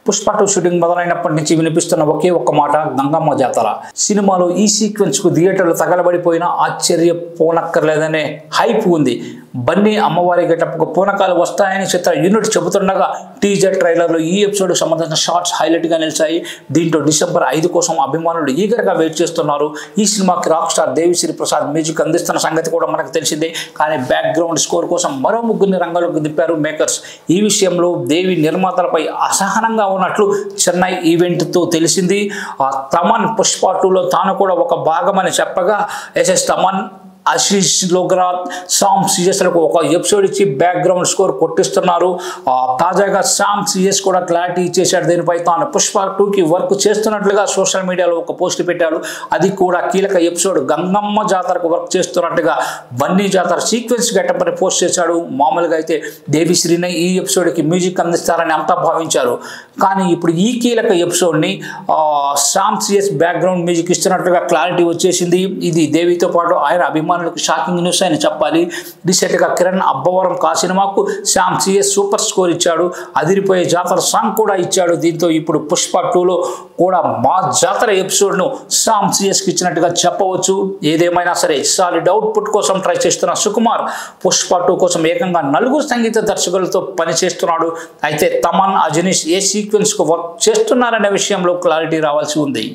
Pushpa 2 shooting మొదలైనప్పటి నుంచి వినిపిస్తున్న ఒకే ఒక్క మాట గంగమ్మ జాతర. సినిమాలో ఈ సీక్వెన్స్ కు థియేటర్లు తగలబడిపోయినా ఆశ్చర్యపోనక్కర్లేదనే హైప్ ఉంది. బన్నీ అమ్మవారి గెటప్కు పూనకాలు వస్తాయని చిత్ర యూనిట్ చెబుతుండగా టీజర్ ట్రైలర్లో ఈ ఎపిసోడ్ సంబంధించిన షార్ట్స్ హైలైట్ గా నిలిచాయి. దీంట్లో డిసెంబర్ 5 కోసం అభిమానులు ఈగర్గా వెయిట్ చేస్తున్నారు. ఈ సినిమాకి rock star Devi Sri Prasad music అందిస్తున్న సంగతి కూడా మనకు తెలిసిందే. కానీ బ్యాక్గ్రౌండ్ స్కోర్ కోసం మరో ముగ్గురిని రంగంలోకి దింపారు మేకర్స్. ఈ విషయంలో దేవి నిర్మాతలపై అసహనంగా ఉన్నట్లు చెన్నై ఈవెంట్తో తెలిసింది. తమన్ పుష్ప 2లో తాను కూడా ఒక భాగమని చెప్పగా ఎస్ఎస్ తమన్, ఆశీష్ లోగ్రా, సామ్ సిఎస్లకు ఒక ఎపిసోడ్ ఇచ్చి బ్యాక్గ్రౌండ్ స్కోర్ కొట్టిస్తున్నారు. తాజాగా సామ్ సిఎస్ కూడా క్లారిటీ ఇచ్చేశాడు. దీనిపై తాను పుష్ప 2కి వర్క్ చేస్తున్నట్లుగా సోషల్ మీడియాలో ఒక పోస్ట్ పెట్టాడు. అది కూడా కీలక ఎపిసోడ్ గంగమ్మ జాతరకు వర్క్ చేస్తున్నట్టుగా బన్నీ జాతర సీక్వెన్స్ గెటప్ అని పోస్ట్ చేశాడు. మామూలుగా అయితే దేవిశ్రీనే ఈ ఎపిసోడ్కి మ్యూజిక్ అందిస్తారని అంతా భావించారు. కానీ ఇప్పుడు ఈ కీలక ఎపిసోడ్ని సామ్ సిఎస్ బ్యాక్గ్రౌండ్ మ్యూజిక్ ఇస్తున్నట్లుగా క్లారిటీ వచ్చేసింది. ఇది దేవితో పాటు ఆయన అభిమానులకు షాకింగ్ న్యూస్ అని చెప్పాలి. రీసెంట్గా కిరణ్ అబ్బవరం కా సినిమాకు సామ్ సిఎస్ సూపర్ స్కోర్ ఇచ్చాడు. అదిరిపోయే జాతర సాంగ్ కూడా ఇచ్చాడు. దీంతో ఇప్పుడు పుష్ప 2లో కూడా మా జాతర ఎపిసోడ్ను సామ్ సిఎస్కి ఇచ్చినట్టుగా చెప్పవచ్చు. ఏదేమైనా సరే సాలిడ్ అవుట్పుట్ కోసం ట్రై చేస్తున్న సుకుమార్ పుష్ప 2 కోసం ఏకంగా 4 సంగీత దర్శకులతో పనిచేస్తున్నాడు. అయితే తమన్, అజనీష్ ఏ సీక్వెన్స్కు వర్క్ చేస్తున్నారనే విషయంలో క్లారిటీ రావాల్సి ఉంది.